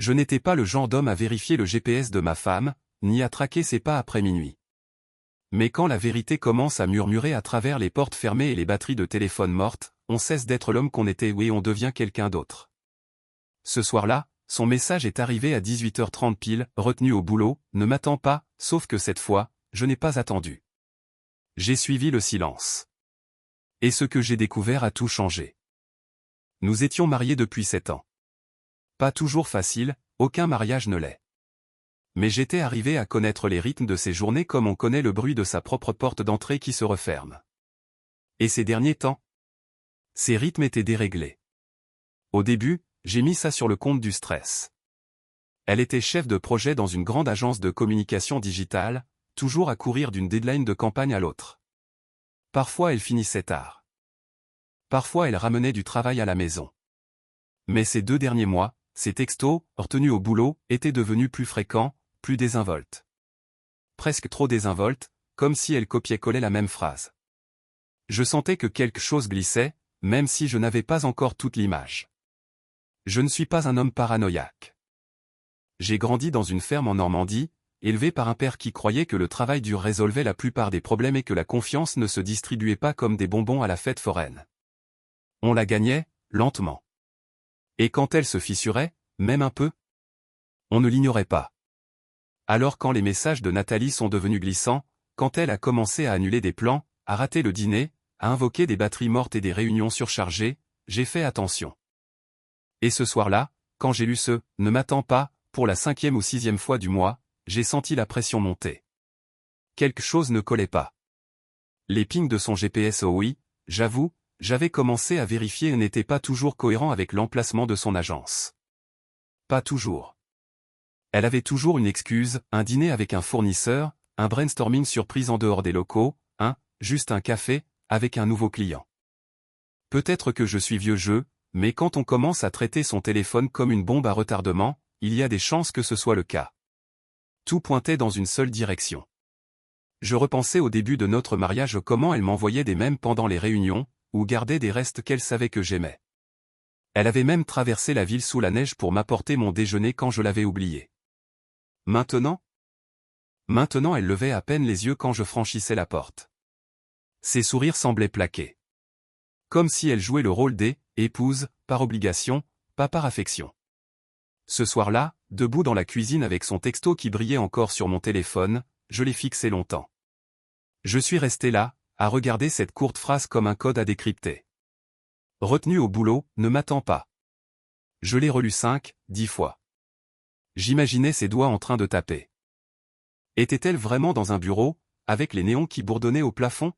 Je n'étais pas le genre d'homme à vérifier le GPS de ma femme, ni à traquer ses pas après minuit. Mais quand la vérité commence à murmurer à travers les portes fermées et les batteries de téléphone mortes, on cesse d'être l'homme qu'on était et on devient quelqu'un d'autre. Ce soir-là, son message est arrivé à 18h30 pile, retenu au boulot, ne m'attends pas, sauf que cette fois, je n'ai pas attendu. J'ai suivi le silence. Et ce que j'ai découvert a tout changé. Nous étions mariés depuis 7 ans. Pas toujours facile, aucun mariage ne l'est. Mais j'étais arrivé à connaître les rythmes de ses journées comme on connaît le bruit de sa propre porte d'entrée qui se referme. Et ces derniers temps, ces rythmes étaient déréglés. Au début, j'ai mis ça sur le compte du stress. Elle était chef de projet dans une grande agence de communication digitale, toujours à courir d'une deadline de campagne à l'autre. Parfois elle finissait tard. Parfois elle ramenait du travail à la maison. Mais ces 2 derniers mois, ses textos, retenus au boulot, étaient devenus plus fréquents, plus désinvoltes. Presque trop désinvoltes, comme si elle copiait-collait la même phrase. Je sentais que quelque chose glissait, même si je n'avais pas encore toute l'image. Je ne suis pas un homme paranoïaque. J'ai grandi dans une ferme en Normandie, élevé par un père qui croyait que le travail dur résolvait la plupart des problèmes et que la confiance ne se distribuait pas comme des bonbons à la fête foraine. On la gagnait, lentement. Et quand elle se fissurait, même un peu, on ne l'ignorait pas. Alors quand les messages de Nathalie sont devenus glissants, quand elle a commencé à annuler des plans, à rater le dîner, à invoquer des batteries mortes et des réunions surchargées, j'ai fait attention. Et ce soir-là, quand j'ai lu ce « Ne m'attends pas » pour la 5e ou 6e fois du mois, j'ai senti la pression monter. Quelque chose ne collait pas. Les pings de son GPS, oh oui, j'avoue, j'avais commencé à vérifier et n'était pas toujours cohérent avec l'emplacement de son agence. Pas toujours. Elle avait toujours une excuse, un dîner avec un fournisseur, un brainstorming surprise en dehors des locaux, juste un café, avec un nouveau client. Peut-être que je suis vieux jeu, mais quand on commence à traiter son téléphone comme une bombe à retardement, il y a des chances que ce soit le cas. Tout pointait dans une seule direction. Je repensais au début de notre mariage comment elle m'envoyait des mèmes pendant les réunions, ou gardait des restes qu'elle savait que j'aimais. Elle avait même traversé la ville sous la neige pour m'apporter mon déjeuner quand je l'avais oublié. Maintenant, elle levait à peine les yeux quand je franchissais la porte. Ses sourires semblaient plaqués. Comme si elle jouait le rôle des « épouses », par obligation, pas par affection. Ce soir-là, debout dans la cuisine avec son texto qui brillait encore sur mon téléphone, je l'ai fixé longtemps. Je suis resté là, à regarder cette courte phrase comme un code à décrypter. Retenu au boulot, ne m'attends pas. Je l'ai relu 5, 10 fois. J'imaginais ses doigts en train de taper. Était-elle vraiment dans un bureau, avec les néons qui bourdonnaient au plafond?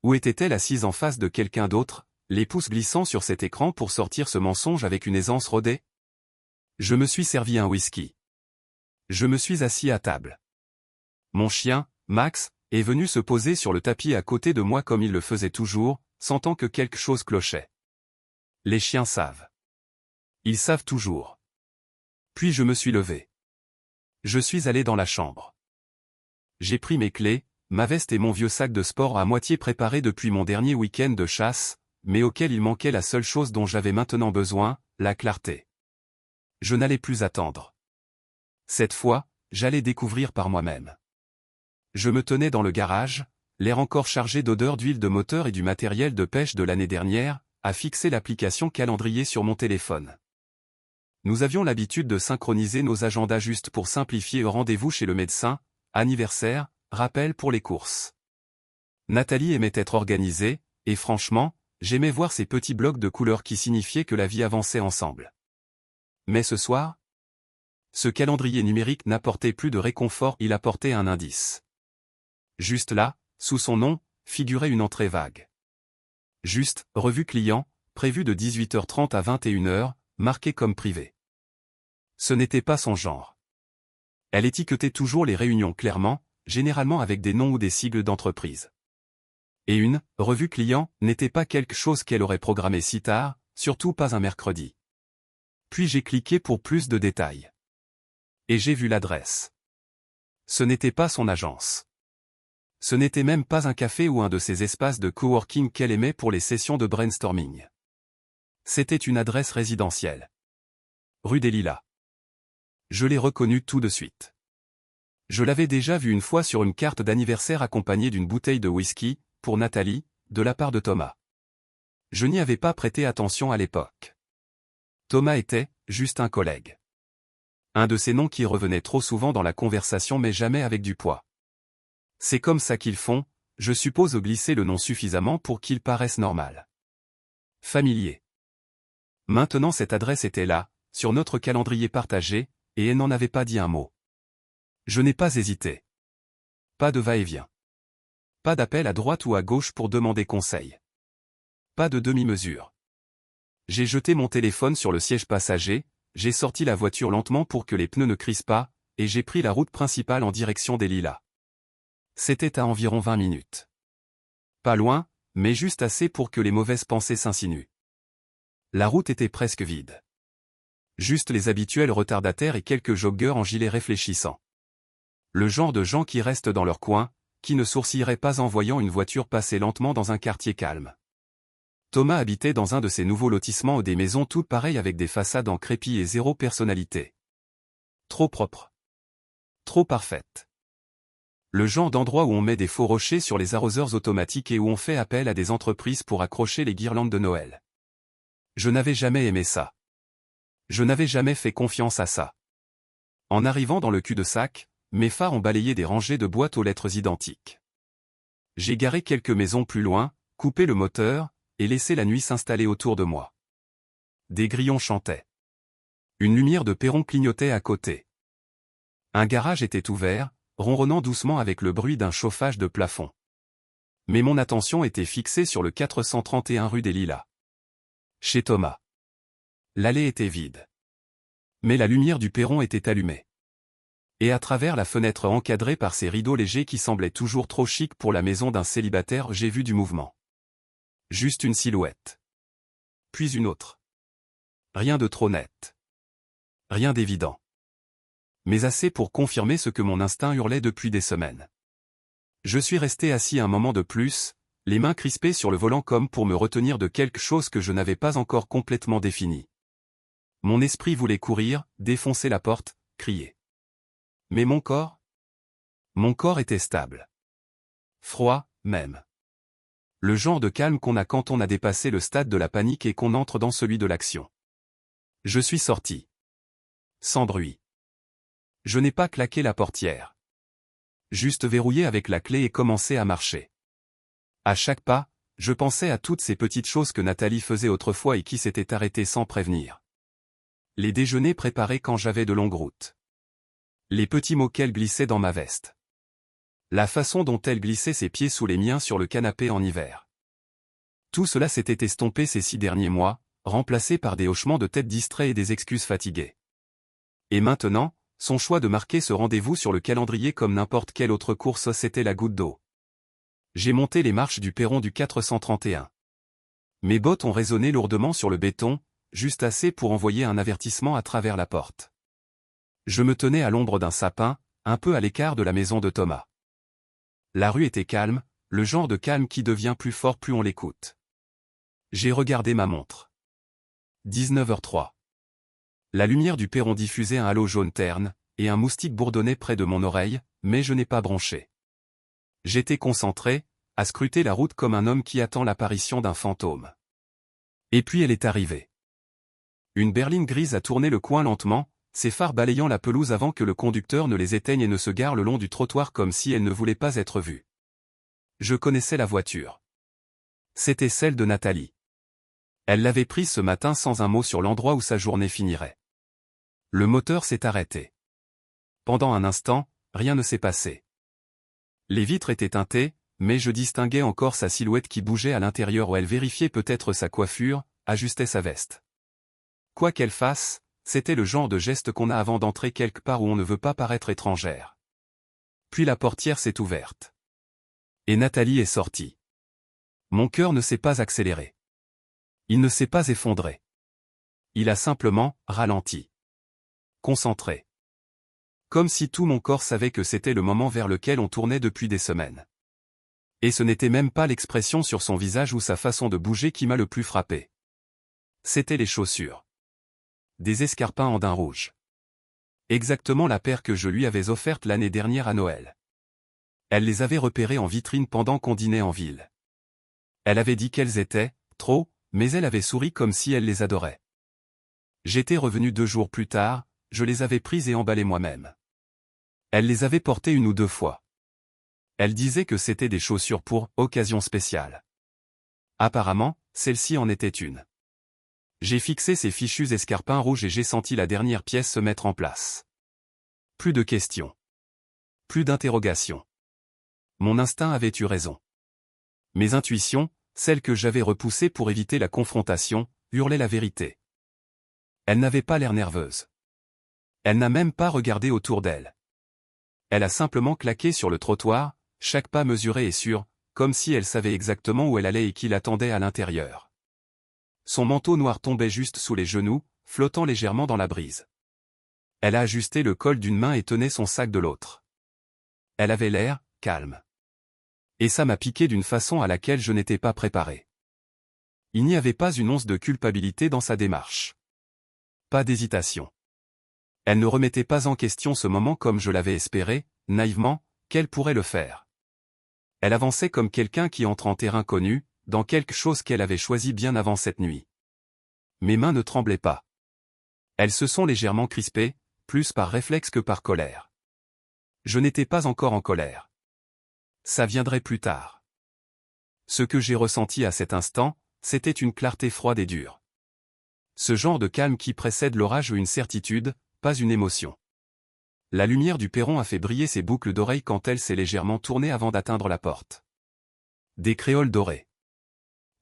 Ou était-elle assise en face de quelqu'un d'autre, les pouces glissant sur cet écran pour sortir ce mensonge avec une aisance rodée? Je me suis servi un whisky. Je me suis assis à table. Mon chien, Max, est venu se poser sur le tapis à côté de moi comme il le faisait toujours, sentant que quelque chose clochait. Les chiens savent. Ils savent toujours. Puis je me suis levé. Je suis allé dans la chambre. J'ai pris mes clés, ma veste et mon vieux sac de sport à moitié préparé depuis mon dernier week-end de chasse, mais auquel il manquait la seule chose dont j'avais maintenant besoin, la clarté. Je n'allais plus attendre. Cette fois, j'allais découvrir par moi-même. Je me tenais dans le garage, l'air encore chargé d'odeur d'huile de moteur et du matériel de pêche de l'année dernière, à fixer l'application calendrier sur mon téléphone. Nous avions l'habitude de synchroniser nos agendas juste pour simplifier rendez-vous chez le médecin, anniversaire, rappel pour les courses. Nathalie aimait être organisée, et franchement, j'aimais voir ces petits blocs de couleurs qui signifiaient que la vie avançait ensemble. Mais ce soir, ce calendrier numérique n'apportait plus de réconfort, il apportait un indice. Juste là, sous son nom, figurait une entrée vague. Juste, revue client, prévue de 18h30 à 21h, marquée comme privée. Ce n'était pas son genre. Elle étiquetait toujours les réunions clairement, généralement avec des noms ou des sigles d'entreprise. Et une revue client n'était pas quelque chose qu'elle aurait programmé si tard, surtout pas un mercredi. Puis j'ai cliqué pour plus de détails. Et j'ai vu l'adresse. Ce n'était pas son agence. Ce n'était même pas un café ou un de ces espaces de coworking qu'elle aimait pour les sessions de brainstorming. C'était une adresse résidentielle. Rue des Lilas. Je l'ai reconnu tout de suite. Je l'avais déjà vu une fois sur une carte d'anniversaire accompagnée d'une bouteille de whisky, pour Nathalie, de la part de Thomas. Je n'y avais pas prêté attention à l'époque. Thomas était, juste un collègue. Un de ces noms qui revenaient trop souvent dans la conversation mais jamais avec du poids. C'est comme ça qu'ils font, je suppose glisser le nom suffisamment pour qu'il paraisse normal. Familier. Maintenant cette adresse était là, sur notre calendrier partagé, et elle n'en avait pas dit un mot. Je n'ai pas hésité. Pas de va-et-vient. Pas d'appel à droite ou à gauche pour demander conseil. Pas de demi-mesure. J'ai jeté mon téléphone sur le siège passager, j'ai sorti la voiture lentement pour que les pneus ne crissent pas, et j'ai pris la route principale en direction des Lilas. C'était à environ 20 minutes. Pas loin, mais juste assez pour que les mauvaises pensées s'insinuent. La route était presque vide. Juste les habituels retardataires et quelques joggeurs en gilet réfléchissants. Le genre de gens qui restent dans leur coin, qui ne sourcilleraient pas en voyant une voiture passer lentement dans un quartier calme. Thomas habitait dans un de ces nouveaux lotissements ou des maisons toutes pareilles avec des façades en crépi et zéro personnalité. Trop propre. Trop parfaite. Le genre d'endroit où on met des faux rochers sur les arroseurs automatiques et où on fait appel à des entreprises pour accrocher les guirlandes de Noël. Je n'avais jamais aimé ça. Je n'avais jamais fait confiance à ça. En arrivant dans le cul-de-sac, mes phares ont balayé des rangées de boîtes aux lettres identiques. J'ai garé quelques maisons plus loin, coupé le moteur, et laissé la nuit s'installer autour de moi. Des grillons chantaient. Une lumière de perron clignotait à côté. Un garage était ouvert, ronronnant doucement avec le bruit d'un chauffage de plafond. Mais mon attention était fixée sur le 431 rue des Lilas. Chez Thomas. L'allée était vide. Mais la lumière du perron était allumée. Et à travers la fenêtre encadrée par ces rideaux légers qui semblaient toujours trop chics pour la maison d'un célibataire, j'ai vu du mouvement. Juste une silhouette. Puis une autre. Rien de trop net. Rien d'évident. Mais assez pour confirmer ce que mon instinct hurlait depuis des semaines. Je suis resté assis un moment de plus, les mains crispées sur le volant comme pour me retenir de quelque chose que je n'avais pas encore complètement défini. Mon esprit voulait courir, défoncer la porte, crier. Mais mon corps était stable. Froid, même. Le genre de calme qu'on a quand on a dépassé le stade de la panique et qu'on entre dans celui de l'action. Je suis sorti. Sans bruit. Je n'ai pas claqué la portière. Juste verrouillé avec la clé et commencé à marcher. À chaque pas, je pensais à toutes ces petites choses que Nathalie faisait autrefois et qui s'étaient arrêtées sans prévenir. Les déjeuners préparés quand j'avais de longues routes. Les petits mots qu'elle glissait dans ma veste. La façon dont elle glissait ses pieds sous les miens sur le canapé en hiver. Tout cela s'était estompé ces 6 derniers mois, remplacé par des hochements de tête distraits et des excuses fatiguées. Et maintenant, son choix de marquer ce rendez-vous sur le calendrier comme n'importe quelle autre course, c'était la goutte d'eau. J'ai monté les marches du perron du 431. Mes bottes ont résonné lourdement sur le béton, juste assez pour envoyer un avertissement à travers la porte. Je me tenais à l'ombre d'un sapin, un peu à l'écart de la maison de Thomas. La rue était calme, le genre de calme qui devient plus fort plus on l'écoute. J'ai regardé ma montre. 19h03. La lumière du perron diffusait un halo jaune terne, et un moustique bourdonnait près de mon oreille, mais je n'ai pas bronché. J'étais concentré, à scruter la route comme un homme qui attend l'apparition d'un fantôme. Et puis elle est arrivée. Une berline grise a tourné le coin lentement, ses phares balayant la pelouse avant que le conducteur ne les éteigne et ne se gare le long du trottoir comme si elle ne voulait pas être vue. Je connaissais la voiture. C'était celle de Nathalie. Elle l'avait prise ce matin sans un mot sur l'endroit où sa journée finirait. Le moteur s'est arrêté. Pendant un instant, rien ne s'est passé. Les vitres étaient teintées, mais je distinguais encore sa silhouette qui bougeait à l'intérieur où elle vérifiait peut-être sa coiffure, ajustait sa veste. Quoi qu'elle fasse, c'était le genre de geste qu'on a avant d'entrer quelque part où on ne veut pas paraître étrangère. Puis la portière s'est ouverte. Et Nathalie est sortie. Mon cœur ne s'est pas accéléré. Il ne s'est pas effondré. Il a simplement ralenti. Concentré. Comme si tout mon corps savait que c'était le moment vers lequel on tournait depuis des semaines. Et ce n'était même pas l'expression sur son visage ou sa façon de bouger qui m'a le plus frappé. C'étaient les chaussures. Des escarpins en daim rouge. Exactement la paire que je lui avais offerte l'année dernière à Noël. Elle les avait repérées en vitrine pendant qu'on dînait en ville. Elle avait dit qu'elles étaient trop, mais elle avait souri comme si elle les adorait. J'étais revenu 2 jours plus tard, je les avais prises et emballées moi-même. Elle les avait portées 1 ou 2 fois. Elle disait que c'était des chaussures pour occasion spéciale. Apparemment, celle-ci en était une. J'ai fixé ces fichus escarpins rouges et j'ai senti la dernière pièce se mettre en place. Plus de questions. Plus d'interrogations. Mon instinct avait eu raison. Mes intuitions, celles que j'avais repoussées pour éviter la confrontation, hurlaient la vérité. Elle n'avait pas l'air nerveuse. Elle n'a même pas regardé autour d'elle. Elle a simplement claqué sur le trottoir, chaque pas mesuré et sûr, comme si elle savait exactement où elle allait et qui l'attendait à l'intérieur. Son manteau noir tombait juste sous les genoux, flottant légèrement dans la brise. Elle a ajusté le col d'une main et tenait son sac de l'autre. Elle avait l'air calme. Et ça m'a piqué d'une façon à laquelle je n'étais pas préparé. Il n'y avait pas une once de culpabilité dans sa démarche. Pas d'hésitation. Elle ne remettait pas en question ce moment comme je l'avais espéré, naïvement, qu'elle pourrait le faire. Elle avançait comme quelqu'un qui entre en terrain connu, dans quelque chose qu'elle avait choisi bien avant cette nuit. Mes mains ne tremblaient pas. Elles se sont légèrement crispées, plus par réflexe que par colère. Je n'étais pas encore en colère. Ça viendrait plus tard. Ce que j'ai ressenti à cet instant, c'était une clarté froide et dure. Ce genre de calme qui précède l'orage ou une certitude, pas une émotion. La lumière du perron a fait briller ses boucles d'oreilles quand elle s'est légèrement tournée avant d'atteindre la porte. Des créoles dorées.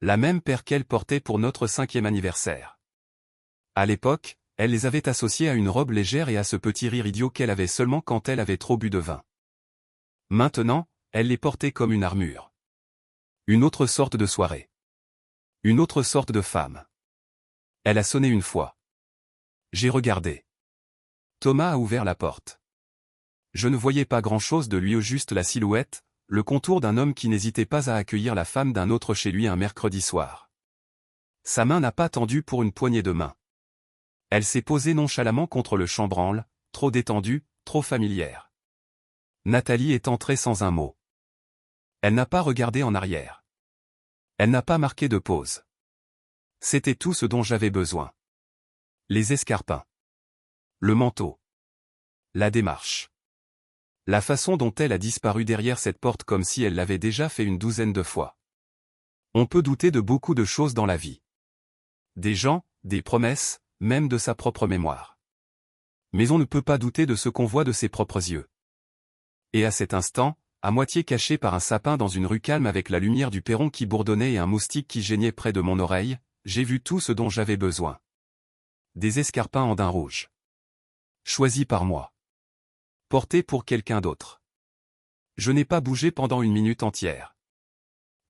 La même paire qu'elle portait pour notre 5e anniversaire. À l'époque, elle les avait associées à une robe légère et à ce petit rire idiot qu'elle avait seulement quand elle avait trop bu de vin. Maintenant, elle les portait comme une armure. Une autre sorte de soirée. Une autre sorte de femme. Elle a sonné 1 fois. J'ai regardé. Thomas a ouvert la porte. Je ne voyais pas grand-chose de lui, juste la silhouette, le contour d'un homme qui n'hésitait pas à accueillir la femme d'un autre chez lui un mercredi soir. Sa main n'a pas tendu pour une poignée de main. Elle s'est posée nonchalamment contre le chambranle, trop détendue, trop familière. Nathalie est entrée sans un mot. Elle n'a pas regardé en arrière. Elle n'a pas marqué de pause. C'était tout ce dont j'avais besoin. Les escarpins. Le manteau. La démarche. La façon dont elle a disparu derrière cette porte comme si elle l'avait déjà fait 12aine de fois. On peut douter de beaucoup de choses dans la vie. Des gens, des promesses, même de sa propre mémoire. Mais on ne peut pas douter de ce qu'on voit de ses propres yeux. Et à cet instant, à moitié caché par un sapin dans une rue calme avec la lumière du perron qui bourdonnait et un moustique qui geignait près de mon oreille, j'ai vu tout ce dont j'avais besoin. Des escarpins en daim rouge. Choisis par moi. Portés pour quelqu'un d'autre. Je n'ai pas bougé pendant 1 minute entière.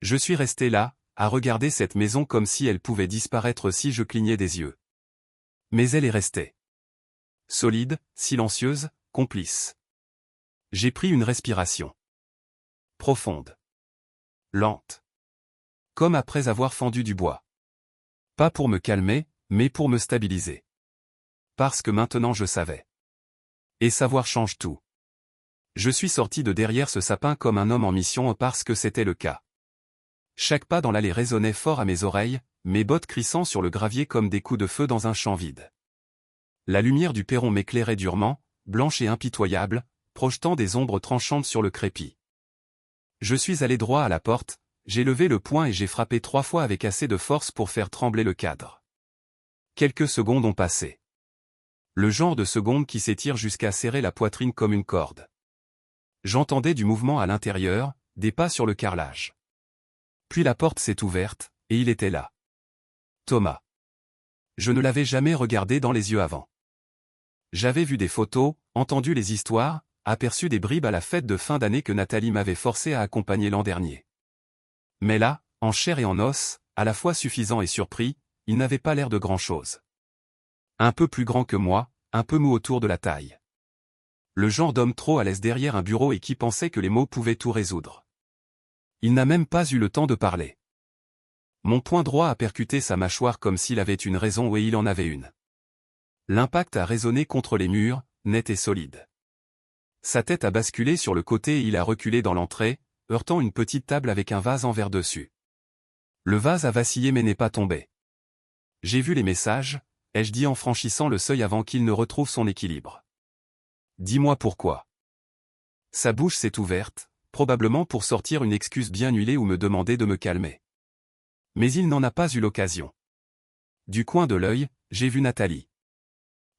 Je suis resté là, à regarder cette maison comme si elle pouvait disparaître si je clignais des yeux. Mais elle est restée. Solide, silencieuse, complice. J'ai pris une respiration. Profonde. Lente. Comme après avoir fendu du bois. Pas pour me calmer, mais pour me stabiliser. Parce que maintenant je savais. Et savoir change tout. Je suis sorti de derrière ce sapin comme un homme en mission parce que c'était le cas. Chaque pas dans l'allée résonnait fort à mes oreilles, mes bottes crissant sur le gravier comme des coups de feu dans un champ vide. La lumière du perron m'éclairait durement, blanche et impitoyable, projetant des ombres tranchantes sur le crépi. Je suis allé droit à la porte, j'ai levé le poing et j'ai frappé 3 fois avec assez de force pour faire trembler le cadre. Quelques secondes ont passé. Le genre de secondes qui s'étire jusqu'à serrer la poitrine comme une corde. J'entendais du mouvement à l'intérieur, des pas sur le carrelage. Puis la porte s'est ouverte, et il était là. Thomas. Je ne l'avais jamais regardé dans les yeux avant. J'avais vu des photos, entendu les histoires, aperçu des bribes à la fête de fin d'année que Nathalie m'avait forcé à accompagner l'an dernier. Mais là, en chair et en os, à la fois suffisant et surpris, il n'avait pas l'air de grand-chose. Un peu plus grand que moi, un peu mou autour de la taille. Le genre d'homme trop à l'aise derrière un bureau et qui pensait que les mots pouvaient tout résoudre. Il n'a même pas eu le temps de parler. Mon poing droit a percuté sa mâchoire comme s'il avait une raison et il en avait une. L'impact a résonné contre les murs, net et solide. Sa tête a basculé sur le côté et il a reculé dans l'entrée, heurtant une petite table avec un vase en verre dessus. Le vase a vacillé mais n'est pas tombé. J'ai vu les messages, ai-je dit en franchissant le seuil avant qu'il ne retrouve son équilibre. Dis-moi pourquoi. Sa bouche s'est ouverte, probablement pour sortir une excuse bien huilée ou me demander de me calmer. Mais il n'en a pas eu l'occasion. Du coin de l'œil, j'ai vu Nathalie.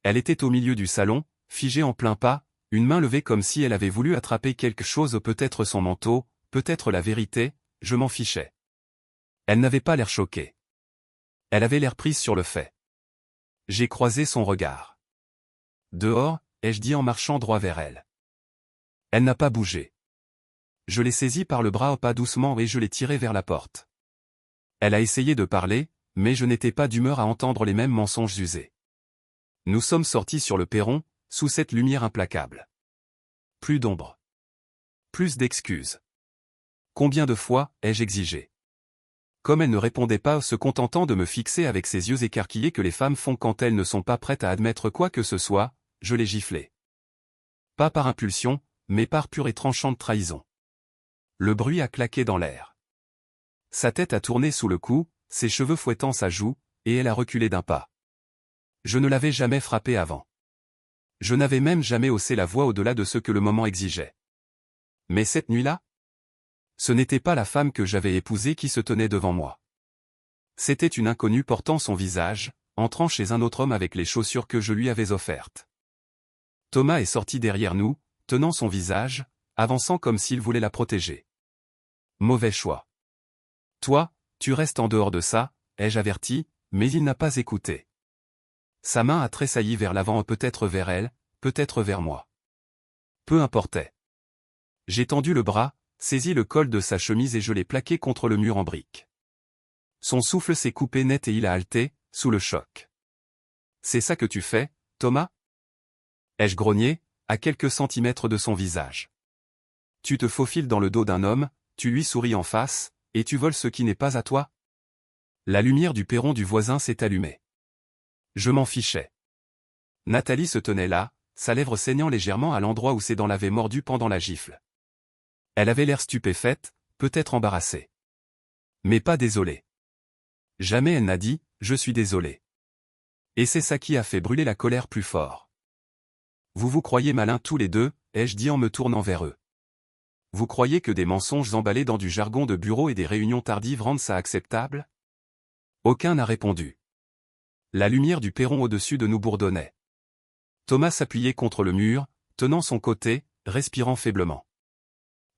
Elle était au milieu du salon, figée en plein pas, une main levée comme si elle avait voulu attraper quelque chose, peut-être son manteau, peut-être la vérité, je m'en fichais. Elle n'avait pas l'air choquée. Elle avait l'air prise sur le fait. J'ai croisé son regard. Dehors, ai-je dit en marchant droit vers elle. Elle n'a pas bougé. Je l'ai saisie par le bras au pas doucement et je l'ai tirée vers la porte. Elle a essayé de parler, mais je n'étais pas d'humeur à entendre les mêmes mensonges usés. Nous sommes sortis sur le perron, sous cette lumière implacable. Plus d'ombre. Plus d'excuses. Combien de fois ai-je exigé? Comme elle ne répondait pas, se contentant de me fixer avec ses yeux écarquillés que les femmes font quand elles ne sont pas prêtes à admettre quoi que ce soit, je l'ai giflée. Pas par impulsion, mais par pure et tranchante trahison. Le bruit a claqué dans l'air. Sa tête a tourné sous le cou, ses cheveux fouettant sa joue, et elle a reculé d'un pas. Je ne l'avais jamais frappée avant. Je n'avais même jamais haussé la voix au-delà de ce que le moment exigeait. Mais cette nuit-là? Ce n'était pas la femme que j'avais épousée qui se tenait devant moi. C'était une inconnue portant son visage, entrant chez un autre homme avec les chaussures que je lui avais offertes. Thomas est sorti derrière nous, tenant son visage, avançant comme s'il voulait la protéger. Mauvais choix. Toi, tu restes en dehors de ça, ai-je averti, mais il n'a pas écouté. Sa main a tressailli vers l'avant, peut-être vers elle, peut-être vers moi. Peu importait. J'ai tendu le bras, saisi le col de sa chemise et je l'ai plaqué contre le mur en briques. Son souffle s'est coupé net et il a halté, sous le choc. C'est ça que tu fais, Thomas? Ai-je grogné, à quelques centimètres de son visage. Tu te faufiles dans le dos d'un homme, tu lui souris en face, et tu voles ce qui n'est pas à toi? La lumière du perron du voisin s'est allumée. Je m'en fichais. Nathalie se tenait là, sa lèvre saignant légèrement à l'endroit où ses dents l'avaient mordue pendant la gifle. Elle avait l'air stupéfaite, peut-être embarrassée. Mais pas désolée. Jamais elle n'a dit « je suis désolée ». Et c'est ça qui a fait brûler la colère plus fort. Vous vous croyez malins tous les deux, ai-je dit en me tournant vers eux. Vous croyez que des mensonges emballés dans du jargon de bureau et des réunions tardives rendent ça acceptable? Aucun n'a répondu. La lumière du perron au-dessus de nous bourdonnait. Thomas s'appuyait contre le mur, tenant son côté, respirant faiblement.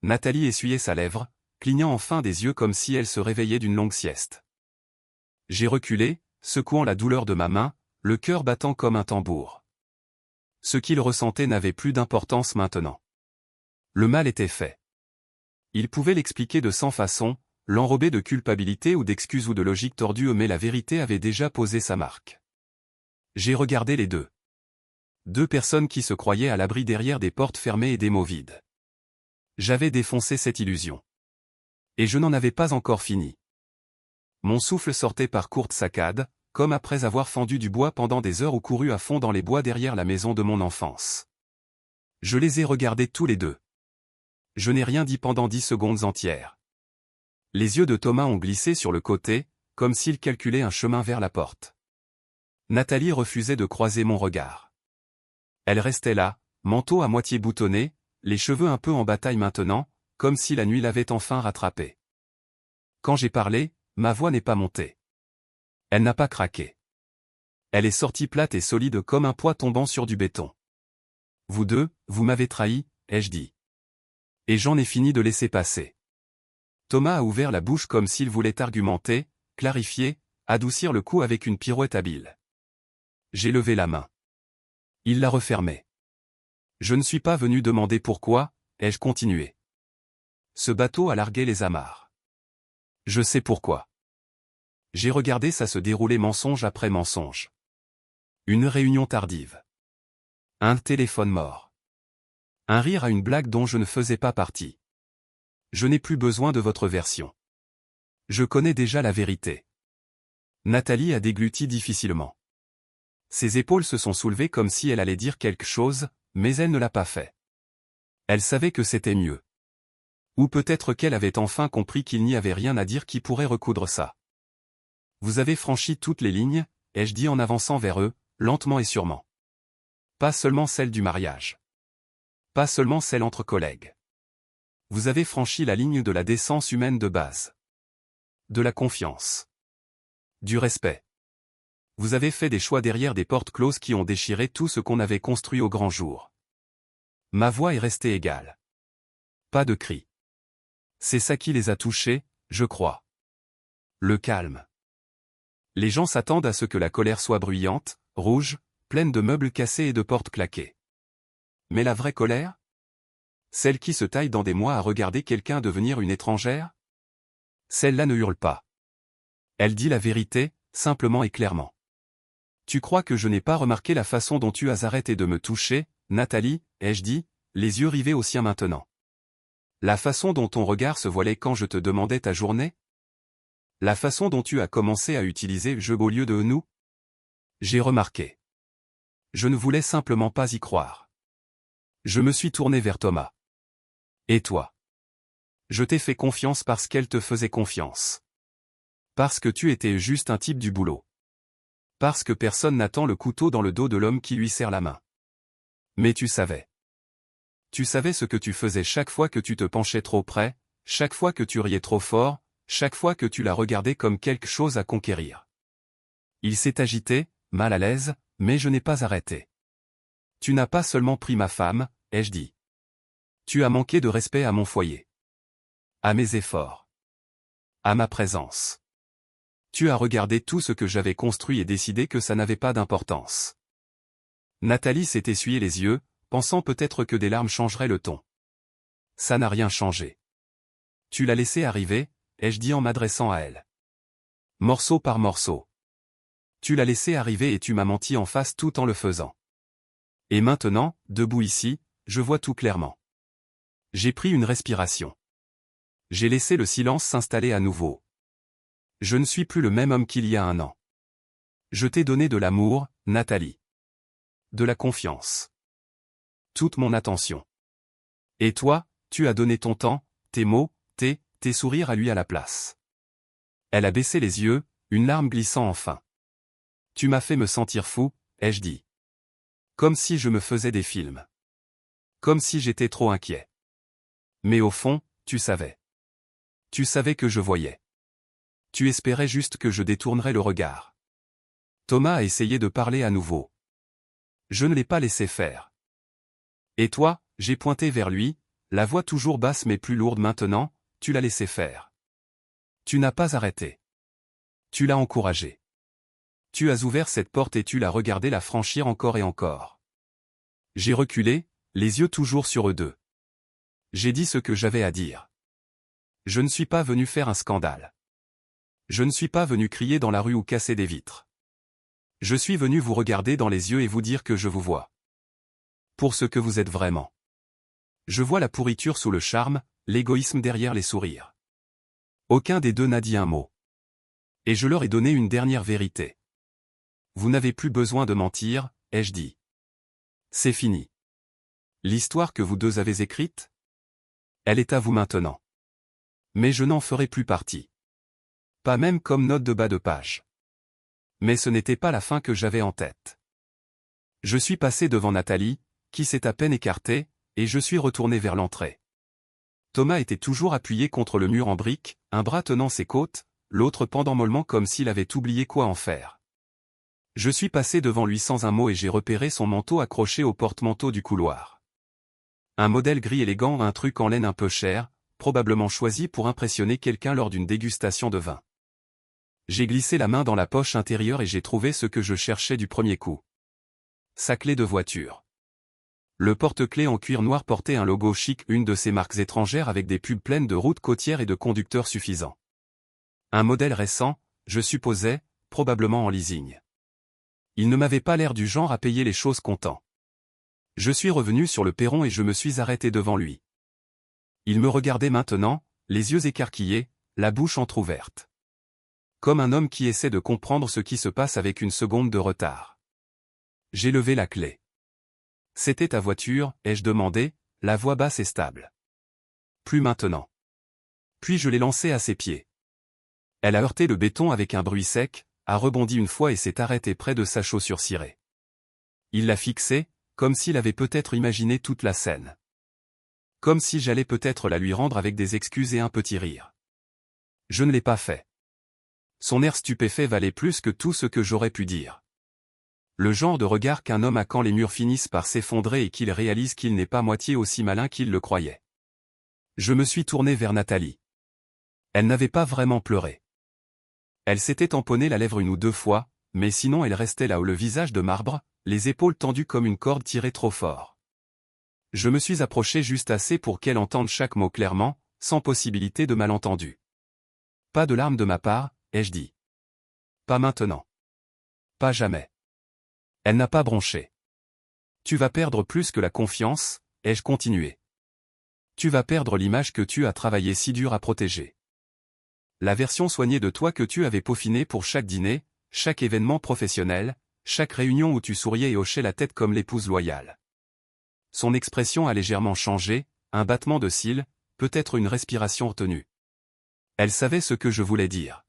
Nathalie essuyait sa lèvre, clignant enfin des yeux comme si elle se réveillait d'une longue sieste. J'ai reculé, secouant la douleur de ma main, le cœur battant comme un tambour. Ce qu'il ressentait n'avait plus d'importance maintenant. Le mal était fait. Il pouvait l'expliquer de 100 façons, l'enrober de culpabilité ou d'excuses ou de logique tordue, mais la vérité avait déjà posé sa marque. J'ai regardé les deux. Deux personnes qui se croyaient à l'abri derrière des portes fermées et des mots vides. J'avais défoncé cette illusion. Et je n'en avais pas encore fini. Mon souffle sortait par courtes saccades, comme après avoir fendu du bois pendant des heures ou couru à fond dans les bois derrière la maison de mon enfance. Je les ai regardés tous les deux. Je n'ai rien dit pendant 10 secondes entières. Les yeux de Thomas ont glissé sur le côté, comme s'il calculait un chemin vers la porte. Nathalie refusait de croiser mon regard. Elle restait là, manteau à moitié boutonné, les cheveux un peu en bataille maintenant, comme si la nuit l'avait enfin rattrapée. Quand j'ai parlé, ma voix n'est pas montée. Elle n'a pas craqué. Elle est sortie plate et solide comme un poids tombant sur du béton. Vous deux, vous m'avez trahi, ai-je dit. Et j'en ai fini de laisser passer. Thomas a ouvert la bouche comme s'il voulait argumenter, clarifier, adoucir le coup avec une pirouette habile. J'ai levé la main. Il l'a refermée. Je ne suis pas venu demander pourquoi, ai-je continué. Ce bateau a largué les amarres. Je sais pourquoi. J'ai regardé ça se dérouler mensonge après mensonge. Une réunion tardive. Un téléphone mort. Un rire à une blague dont je ne faisais pas partie. Je n'ai plus besoin de votre version. Je connais déjà la vérité. Nathalie a dégluti difficilement. Ses épaules se sont soulevées comme si elle allait dire quelque chose, mais elle ne l'a pas fait. Elle savait que c'était mieux. Ou peut-être qu'elle avait enfin compris qu'il n'y avait rien à dire qui pourrait recoudre ça. Vous avez franchi toutes les lignes, ai-je dit en avançant vers eux, lentement et sûrement. Pas seulement celle du mariage. Pas seulement celle entre collègues. Vous avez franchi la ligne de la décence humaine de base. De la confiance. Du respect. Vous avez fait des choix derrière des portes closes qui ont déchiré tout ce qu'on avait construit au grand jour. Ma voix est restée égale. Pas de cris. C'est ça qui les a touchés, je crois. Le calme. Les gens s'attendent à ce que la colère soit bruyante, rouge, pleine de meubles cassés et de portes claquées. Mais la vraie colère? Celle qui se taille dans des mois à regarder quelqu'un devenir une étrangère? Celle-là ne hurle pas. Elle dit la vérité, simplement et clairement. Tu crois que je n'ai pas remarqué la façon dont tu as arrêté de me toucher, Nathalie, ai-je dit, les yeux rivés aux siens maintenant. La façon dont ton regard se voilait quand je te demandais ta journée? La façon dont tu as commencé à utiliser je au lieu de nous? J'ai remarqué. Je ne voulais simplement pas y croire. Je me suis tourné vers Thomas. Et toi? Je t'ai fait confiance parce qu'elle te faisait confiance. Parce que tu étais juste un type du boulot. Parce que personne n'attend le couteau dans le dos de l'homme qui lui serre la main. Mais tu savais. Tu savais ce que tu faisais chaque fois que tu te penchais trop près, chaque fois que tu riais trop fort, chaque fois que tu la regardais comme quelque chose à conquérir. Il s'est agité, mal à l'aise, mais je n'ai pas arrêté. Tu n'as pas seulement pris ma femme, ai-je dit. Tu as manqué de respect à mon foyer. À mes efforts. À ma présence. Tu as regardé tout ce que j'avais construit et décidé que ça n'avait pas d'importance. Nathalie s'est essuyé les yeux, pensant peut-être que des larmes changeraient le ton. Ça n'a rien changé. Tu l'as laissé arriver, ai-je dit en m'adressant à elle. Morceau par morceau. Tu l'as laissé arriver et tu m'as menti en face tout en le faisant. Et maintenant, debout ici, je vois tout clairement. J'ai pris une respiration. J'ai laissé le silence s'installer à nouveau. Je ne suis plus le même homme qu'il y a un an. Je t'ai donné de l'amour, Nathalie. De la confiance. Toute mon attention. Et toi, tu as donné ton temps, tes mots, tes sourires à lui à la place. Elle a baissé les yeux, une larme glissant enfin. Tu m'as fait me sentir fou, ai-je dit. Comme si je me faisais des films. Comme si j'étais trop inquiet. Mais au fond, tu savais. Tu savais que je voyais. Tu espérais juste que je détournerais le regard. Thomas a essayé de parler à nouveau. Je ne l'ai pas laissé faire. Et toi, j'ai pointé vers lui, la voix toujours basse mais plus lourde maintenant, tu l'as laissé faire. Tu n'as pas arrêté. Tu l'as encouragé. Tu as ouvert cette porte et tu l'as regardé la franchir encore et encore. J'ai reculé, les yeux toujours sur eux deux. J'ai dit ce que j'avais à dire. Je ne suis pas venu faire un scandale. Je ne suis pas venu crier dans la rue ou casser des vitres. Je suis venu vous regarder dans les yeux et vous dire que je vous vois. Pour ce que vous êtes vraiment. Je vois la pourriture sous le charme, l'égoïsme derrière les sourires. Aucun des deux n'a dit un mot. Et je leur ai donné une dernière vérité. Vous n'avez plus besoin de mentir, ai-je dit. C'est fini. L'histoire que vous deux avez écrite? Elle est à vous maintenant. Mais je n'en ferai plus partie. Pas même comme note de bas de page. Mais ce n'était pas la fin que j'avais en tête. Je suis passé devant Nathalie, qui s'est à peine écartée, et je suis retourné vers l'entrée. Thomas était toujours appuyé contre le mur en briques, un bras tenant ses côtes, l'autre pendant mollement comme s'il avait oublié quoi en faire. Je suis passé devant lui sans un mot et j'ai repéré son manteau accroché au porte-manteau du couloir. Un modèle gris élégant, un truc en laine un peu cher, probablement choisi pour impressionner quelqu'un lors d'une dégustation de vin. J'ai glissé la main dans la poche intérieure et j'ai trouvé ce que je cherchais du premier coup. Sa clé de voiture. Le porte-clés en cuir noir portait un logo chic, une de ces marques étrangères avec des pubs pleines de routes côtières et de conducteurs suffisants. Un modèle récent, je supposais, probablement en leasing. Il ne m'avait pas l'air du genre à payer les choses comptant. Je suis revenu sur le perron et je me suis arrêté devant lui. Il me regardait maintenant, les yeux écarquillés, la bouche entr'ouverte. Comme un homme qui essaie de comprendre ce qui se passe avec une seconde de retard. J'ai levé la clé. C'était ta voiture, ai-je demandé, la voix basse et stable. Plus maintenant. Puis je l'ai lancée à ses pieds. Elle a heurté le béton avec un bruit sec, a rebondi une fois et s'est arrêtée près de sa chaussure cirée. Il l'a fixée, comme s'il avait peut-être imaginé toute la scène. Comme si j'allais peut-être la lui rendre avec des excuses et un petit rire. Je ne l'ai pas fait. Son air stupéfait valait plus que tout ce que j'aurais pu dire. Le genre de regard qu'un homme a quand les murs finissent par s'effondrer et qu'il réalise qu'il n'est pas moitié aussi malin qu'il le croyait. Je me suis tourné vers Nathalie. Elle n'avait pas vraiment pleuré. Elle s'était tamponnée la lèvre une ou deux fois, mais sinon elle restait là, le visage de marbre, les épaules tendues comme une corde tirée trop fort. Je me suis approché juste assez pour qu'elle entende chaque mot clairement, sans possibilité de malentendu. Pas de larmes de ma part, ai-je dit. Pas maintenant. Pas jamais. Elle n'a pas bronché. Tu vas perdre plus que la confiance, ai-je continué. Tu vas perdre l'image que tu as travaillé si dur à protéger. La version soignée de toi que tu avais peaufinée pour chaque dîner, chaque événement professionnel, chaque réunion où tu souriais et hochais la tête comme l'épouse loyale. Son expression a légèrement changé, un battement de cils, peut-être une respiration retenue. Elle savait ce que je voulais dire.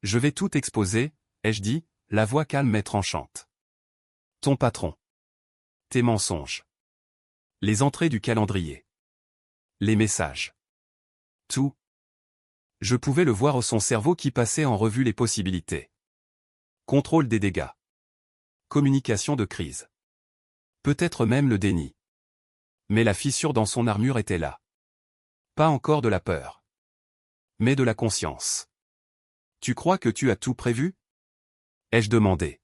Je vais tout exposer, ai-je dit, la voix calme mais tranchante. Ton patron. Tes mensonges. Les entrées du calendrier. Les messages. Tout. Je pouvais le voir au son cerveau qui passait en revue les possibilités. Contrôle des dégâts. Communication de crise. Peut-être même le déni. Mais la fissure dans son armure était là. Pas encore de la peur. Mais de la conscience. Tu crois que tu as tout prévu? Ai-je demandé.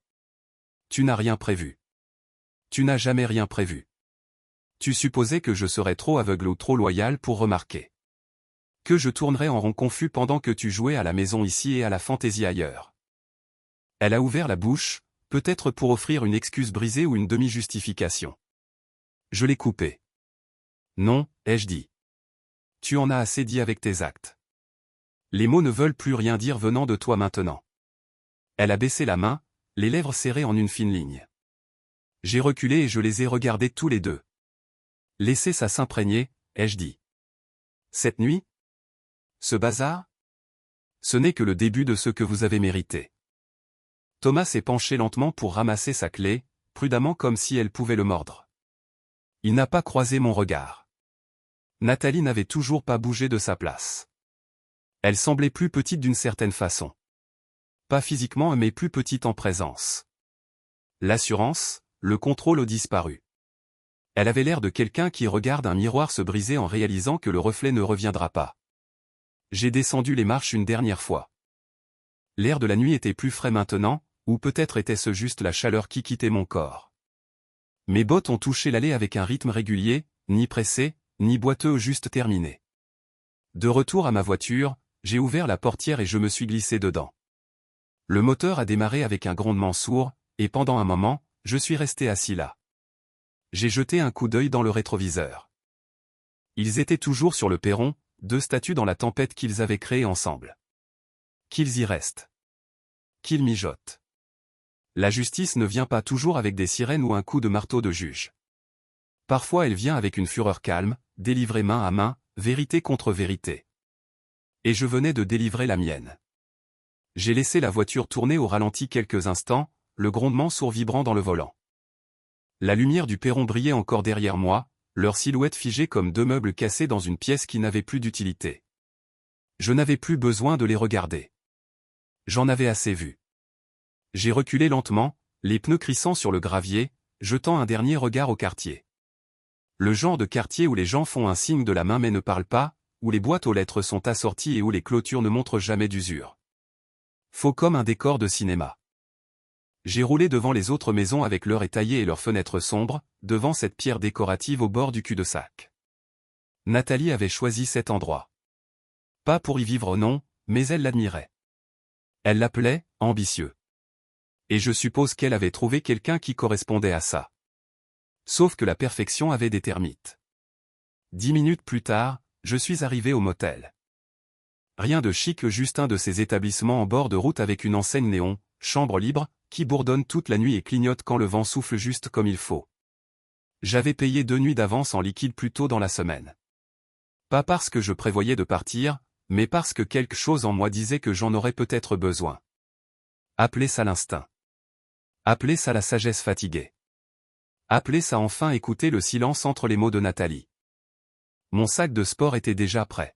Tu n'as rien prévu. Tu n'as jamais rien prévu. Tu supposais que je serais trop aveugle ou trop loyal pour remarquer. Que je tournerais en rond confus pendant que tu jouais à la maison ici et à la fantaisie ailleurs. Elle a ouvert la bouche, peut-être pour offrir une excuse brisée ou une demi-justification. Je l'ai coupée. Non, ai-je dit. Tu en as assez dit avec tes actes. Les mots ne veulent plus rien dire venant de toi maintenant. Elle a baissé la main, les lèvres serrées en une fine ligne. J'ai reculé et je les ai regardés tous les deux. Laissez ça s'imprégner, ai-je dit. Cette nuit? Ce bazar? Ce n'est que le début de ce que vous avez mérité. Thomas s'est penché lentement pour ramasser sa clé, prudemment comme si elle pouvait le mordre. Il n'a pas croisé mon regard. Nathalie n'avait toujours pas bougé de sa place. Elle semblait plus petite d'une certaine façon. Pas physiquement mais plus petite en présence. L'assurance, le contrôle ont disparu. Elle avait l'air de quelqu'un qui regarde un miroir se briser en réalisant que le reflet ne reviendra pas. J'ai descendu les marches une dernière fois. L'air de la nuit était plus frais maintenant, ou peut-être était-ce juste la chaleur qui quittait mon corps. Mes bottes ont touché l'allée avec un rythme régulier, ni pressé, ni boiteux, juste terminé. De retour à ma voiture, j'ai ouvert la portière et je me suis glissé dedans. Le moteur a démarré avec un grondement sourd, et pendant un moment, je suis resté assis là. J'ai jeté un coup d'œil dans le rétroviseur. Ils étaient toujours sur le perron, deux statues dans la tempête qu'ils avaient créée ensemble. Qu'ils y restent. Qu'ils mijotent. La justice ne vient pas toujours avec des sirènes ou un coup de marteau de juge. Parfois elle vient avec une fureur calme, délivrée main à main, vérité contre vérité. Et je venais de délivrer la mienne. J'ai laissé la voiture tourner au ralenti quelques instants, le grondement sourd vibrant dans le volant. La lumière du perron brillait encore derrière moi, leur silhouette figée comme deux meubles cassés dans une pièce qui n'avait plus d'utilité. Je n'avais plus besoin de les regarder. J'en avais assez vu. J'ai reculé lentement, les pneus crissant sur le gravier, jetant un dernier regard au quartier. Le genre de quartier où les gens font un signe de la main mais ne parlent pas, où les boîtes aux lettres sont assorties et où les clôtures ne montrent jamais d'usure. Faux comme un décor de cinéma. J'ai roulé devant les autres maisons avec leurs étaillées et leurs fenêtres sombres, devant cette pierre décorative au bord du cul-de-sac. Nathalie avait choisi cet endroit. Pas pour y vivre non, mais elle l'admirait. Elle l'appelait « ambitieux ». Et je suppose qu'elle avait trouvé quelqu'un qui correspondait à ça. Sauf que la perfection avait des termites. 10 minutes plus tard, je suis arrivé au motel. Rien de chic, juste un de ces établissements en bord de route avec une enseigne néon, chambre libre, qui bourdonne toute la nuit et clignote quand le vent souffle juste comme il faut. J'avais payé 2 nuits d'avance en liquide plus tôt dans la semaine. Pas parce que je prévoyais de partir, mais parce que quelque chose en moi disait que j'en aurais peut-être besoin. Appelez ça l'instinct. Appelez ça la sagesse fatiguée. Appelez ça enfin écouter le silence entre les mots de Nathalie. Mon sac de sport était déjà prêt.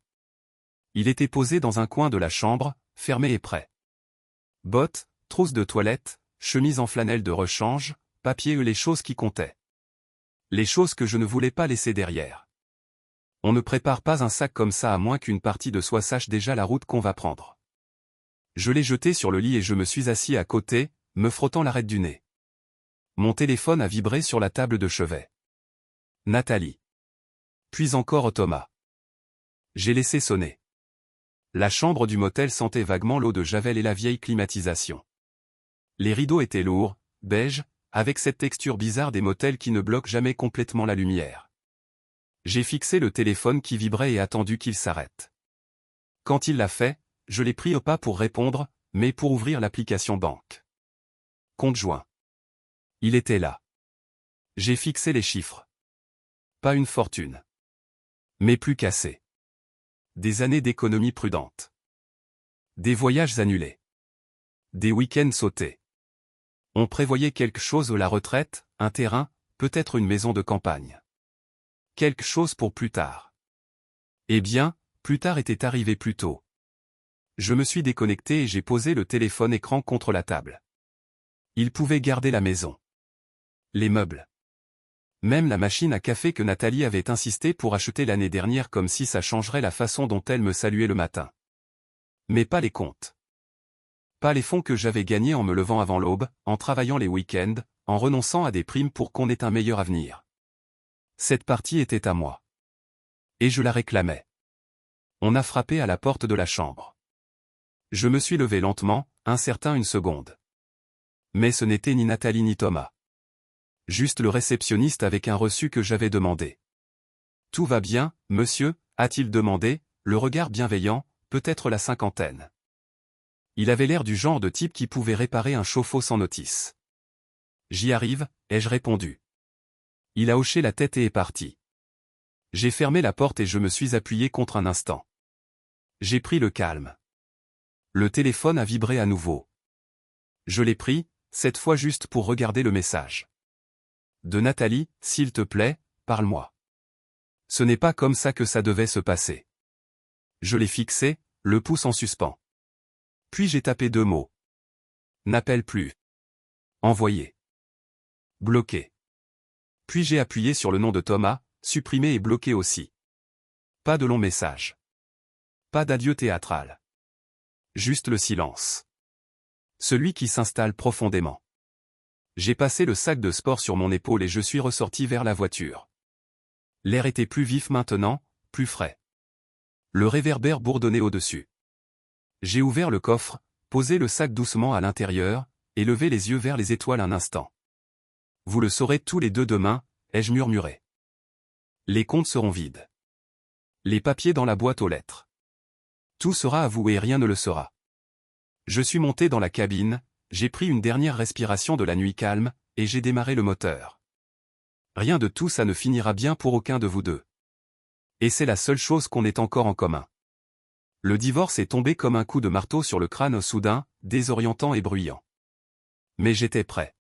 Il était posé dans un coin de la chambre, fermé et prêt. Bottes, trousse de toilette, chemise en flanelle de rechange, papier les choses qui comptaient. Les choses que je ne voulais pas laisser derrière. On ne prépare pas un sac comme ça à moins qu'une partie de soi sache déjà la route qu'on va prendre. Je l'ai jeté sur le lit et je me suis assis à côté, me frottant l'arête du nez. Mon téléphone a vibré sur la table de chevet. Nathalie. Puis encore Thomas. J'ai laissé sonner. La chambre du motel sentait vaguement l'eau de javel et la vieille climatisation. Les rideaux étaient lourds, beige, avec cette texture bizarre des motels qui ne bloquent jamais complètement la lumière. J'ai fixé le téléphone qui vibrait et attendu qu'il s'arrête. Quand il l'a fait, je l'ai pris au pas pour répondre, mais pour ouvrir l'application banque. Compte joint. Il était là. J'ai fixé les chiffres. Pas une fortune. Mais plus qu'assez. Des années d'économie prudente. Des voyages annulés. Des week-ends sautés. On prévoyait quelque chose à la retraite, un terrain, peut-être une maison de campagne. Quelque chose pour plus tard. Eh bien, plus tard était arrivé plus tôt. Je me suis déconnecté et j'ai posé le téléphone écran contre la table. Il pouvait garder la maison. Les meubles. Même la machine à café que Nathalie avait insisté pour acheter l'année dernière comme si ça changerait la façon dont elle me saluait le matin. Mais pas les comptes. Pas les fonds que j'avais gagnés en me levant avant l'aube, en travaillant les week-ends, en renonçant à des primes pour qu'on ait un meilleur avenir. Cette partie était à moi. Et je la réclamais. On a frappé à la porte de la chambre. Je me suis levé lentement, incertain une seconde. Mais ce n'était ni Nathalie ni Thomas. Juste le réceptionniste avec un reçu que j'avais demandé. « Tout va bien, monsieur ?» a-t-il demandé, le regard bienveillant, peut-être la cinquantaine. Il avait l'air du genre de type qui pouvait réparer un chauffe-eau sans notice. « J'y arrive », ai-je répondu. Il a hoché la tête et est parti. J'ai fermé la porte et je me suis appuyé contre un instant. J'ai pris le calme. Le téléphone a vibré à nouveau. Je l'ai pris, cette fois juste pour regarder le message. De Nathalie, s'il te plaît, parle-moi. Ce n'est pas comme ça que ça devait se passer. Je l'ai fixé, le pouce en suspens. Puis j'ai tapé 2 mots. N'appelle plus. Envoyer. Bloqué. Puis j'ai appuyé sur le nom de Thomas, supprimé et bloqué aussi. Pas de long message. Pas d'adieu théâtral. Juste le silence. Celui qui s'installe profondément. J'ai passé le sac de sport sur mon épaule et je suis ressorti vers la voiture. L'air était plus vif maintenant, plus frais. Le réverbère bourdonnait au-dessus. J'ai ouvert le coffre, posé le sac doucement à l'intérieur, et levé les yeux vers les étoiles un instant. Vous le saurez tous les deux demain, ai-je murmuré. Les comptes seront vides. Les papiers dans la boîte aux lettres. Tout sera à vous et rien ne le sera. Je suis monté dans la cabine, j'ai pris une dernière respiration de la nuit calme, et j'ai démarré le moteur. Rien de tout ça ne finira bien pour aucun de vous deux. Et c'est la seule chose qu'on ait encore en commun. Le divorce est tombé comme un coup de marteau sur le crâne soudain, désorientant et bruyant. Mais j'étais prêt.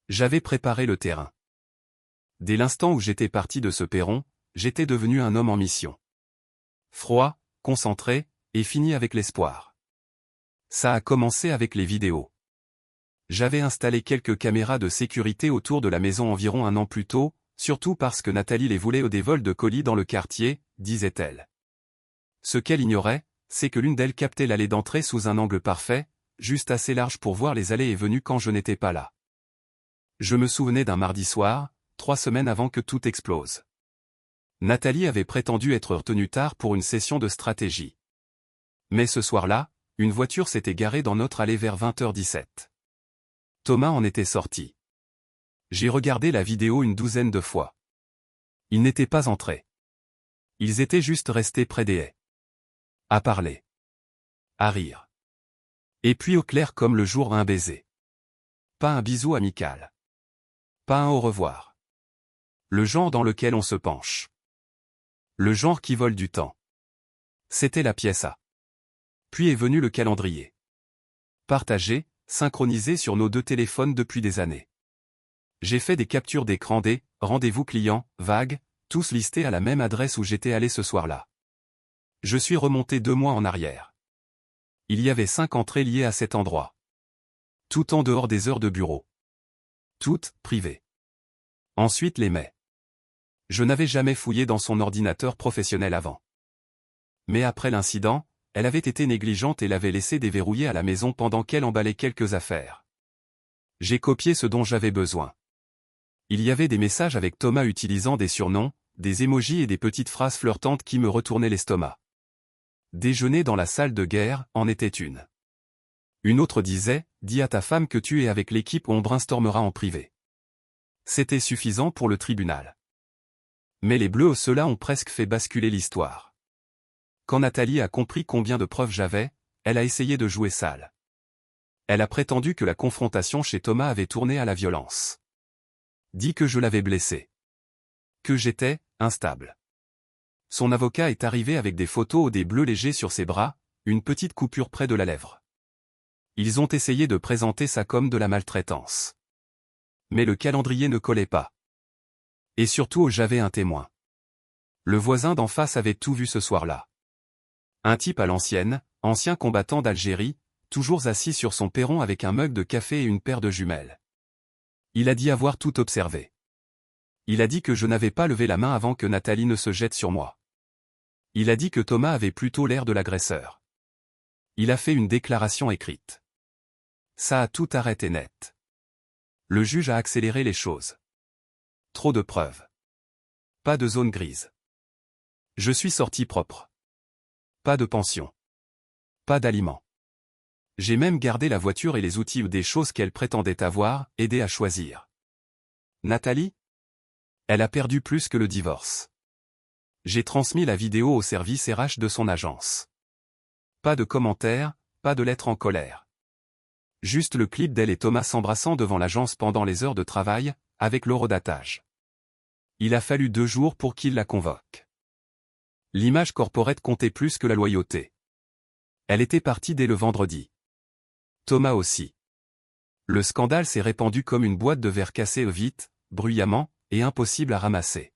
J'avais préparé le terrain. Dès l'instant où j'étais parti de ce perron, j'étais devenu un homme en mission. Froid, concentré, et fini avec l'espoir. Ça a commencé avec les vidéos. J'avais installé quelques caméras de sécurité autour de la maison environ 1 an plus tôt, surtout parce que Nathalie les voulait au des vols de colis dans le quartier, disait-elle. Ce qu'elle ignorait, c'est que l'une d'elles captait l'allée d'entrée sous un angle parfait, juste assez large pour voir les allées et venues quand je n'étais pas là. Je me souvenais d'un mardi soir, 3 semaines avant que tout explose. Nathalie avait prétendu être retenue tard pour une session de stratégie. Mais ce soir-là, une voiture s'était garée dans notre allée vers 20h17. Thomas en était sorti. J'ai regardé la vidéo une 12aine de fois. Ils n'étaient pas entrés. Ils étaient juste restés près des haies. À parler. À rire. Et puis au clair comme le jour un baiser. Pas un bisou amical. Pas un au revoir. Le genre dans lequel on se penche. Le genre qui vole du temps. C'était la pièce A. Puis est venu le calendrier. Partagé, synchronisé sur nos 2 téléphones depuis des années. J'ai fait des captures d'écran des « rendez-vous clients » vagues, tous listés à la même adresse où j'étais allé ce soir-là. Je suis remonté 2 mois en arrière. Il y avait 5 entrées liées à cet endroit. Tout en dehors des heures de bureau. Toutes privées. Ensuite les mai. Je n'avais jamais fouillé dans son ordinateur professionnel avant. Mais après l'incident, elle avait été négligente et l'avait laissé déverrouiller à la maison pendant qu'elle emballait quelques affaires. J'ai copié ce dont j'avais besoin. Il y avait des messages avec Thomas utilisant des surnoms, des émojis et des petites phrases flirtantes qui me retournaient l'estomac. Déjeuner dans la salle de guerre en était une. Une autre disait « Dis à ta femme que tu es avec l'équipe où on brainstormera en privé ». C'était suffisant pour le tribunal. Mais les bleus ceux-là ont presque fait basculer l'histoire. Quand Nathalie a compris combien de preuves j'avais, elle a essayé de jouer sale. Elle a prétendu que la confrontation chez Thomas avait tourné à la violence. Dit que je l'avais blessé. Que j'étais instable. Son avocat est arrivé avec des photos des bleus légers sur ses bras, une petite coupure près de la lèvre. Ils ont essayé de présenter ça comme de la maltraitance. Mais le calendrier ne collait pas. Et surtout j'avais un témoin. Le voisin d'en face avait tout vu ce soir-là. Un type à l'ancienne, ancien combattant d'Algérie, toujours assis sur son perron avec un mug de café et une paire de jumelles. Il a dit avoir tout observé. Il a dit que je n'avais pas levé la main avant que Nathalie ne se jette sur moi. Il a dit que Thomas avait plutôt l'air de l'agresseur. Il a fait une déclaration écrite. Ça a tout arrêté net. Le juge a accéléré les choses. Trop de preuves. Pas de zone grise. Je suis sorti propre. Pas de pension. Pas d'aliments. J'ai même gardé la voiture et les outils ou des choses qu'elle prétendait avoir, aidé à choisir. Nathalie? Elle a perdu plus que le divorce. J'ai transmis la vidéo au service RH de son agence. Pas de commentaires, pas de lettres en colère. Juste le clip d'elle et Thomas s'embrassant devant l'agence pendant les heures de travail, avec l'horodatage. Il a fallu 2 jours pour qu'il la convoque. L'image corporate comptait plus que la loyauté. Elle était partie dès le vendredi. Thomas aussi. Le scandale s'est répandu comme une boîte de verre cassée vite, bruyamment, et impossible à ramasser.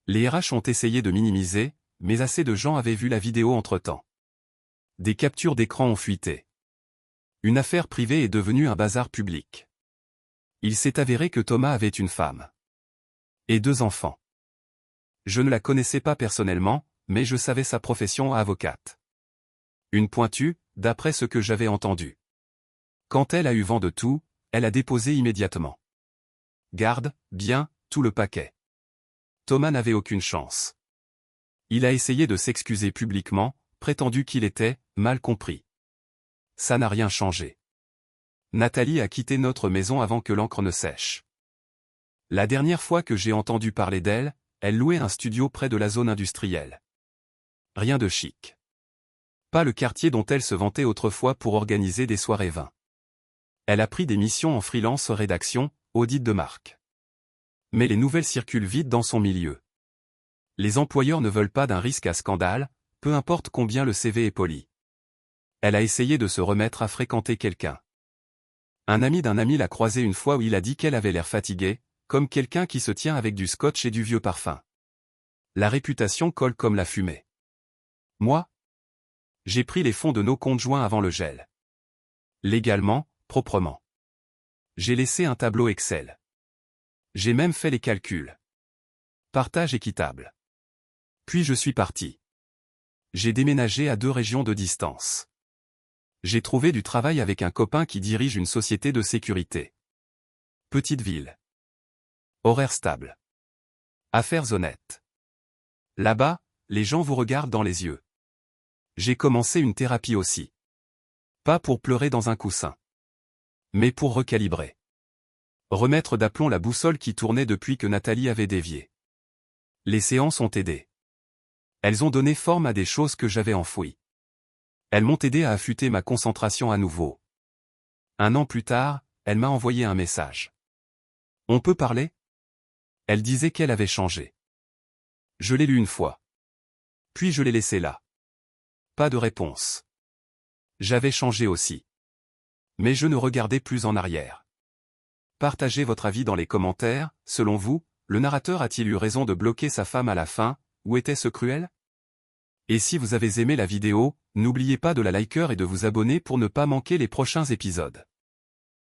Les RH ont essayé de minimiser, mais assez de gens avaient vu la vidéo entre-temps. Des captures d'écran ont fuité. Une affaire privée est devenue un bazar public. Il s'est avéré que Thomas avait une femme. Et 2 enfants. Je ne la connaissais pas personnellement, mais je savais sa profession à avocate. Une pointue, d'après ce que j'avais entendu. Quand elle a eu vent de tout, elle a déposé immédiatement. Garde, bien, tout le paquet. Thomas n'avait aucune chance. Il a essayé de s'excuser publiquement, prétendu qu'il était mal compris. Ça n'a rien changé. Nathalie a quitté notre maison avant que l'encre ne sèche. La dernière fois que j'ai entendu parler d'elle, elle louait un studio près de la zone industrielle. Rien de chic. Pas le quartier dont elle se vantait autrefois pour organiser des soirées vins. Elle a pris des missions en freelance rédaction, audit de marque. Mais les nouvelles circulent vite dans son milieu. Les employeurs ne veulent pas d'un risque à scandale, peu importe combien le CV est poli. Elle a essayé de se remettre à fréquenter quelqu'un. Un ami d'un ami l'a croisée une fois où il a dit qu'elle avait l'air fatiguée, comme quelqu'un qui se tient avec du scotch et du vieux parfum. La réputation colle comme la fumée. Moi? J'ai pris les fonds de nos comptes joints avant le gel. Légalement, proprement. J'ai laissé un tableau Excel. J'ai même fait les calculs. Partage équitable. Puis je suis parti. J'ai déménagé à 2 régions de distance. J'ai trouvé du travail avec un copain qui dirige une société de sécurité. Petite ville. Horaire stable. Affaires honnêtes. Là-bas, les gens vous regardent dans les yeux. J'ai commencé une thérapie aussi. Pas pour pleurer dans un coussin. Mais pour recalibrer. Remettre d'aplomb la boussole qui tournait depuis que Nathalie avait dévié. Les séances ont aidé. Elles ont donné forme à des choses que j'avais enfouies. Elles m'ont aidé à affûter ma concentration à nouveau. 1 an plus tard, elle m'a envoyé un message. On peut parler? Elle disait qu'elle avait changé. Je l'ai lu une fois. Puis je l'ai laissé là. Pas de réponse. J'avais changé aussi. Mais je ne regardais plus en arrière. Partagez votre avis dans les commentaires. Selon vous, le narrateur a-t-il eu raison de bloquer sa femme à la fin, ou était-ce cruel? Et si vous avez aimé la vidéo, n'oubliez pas de la liker et de vous abonner pour ne pas manquer les prochains épisodes.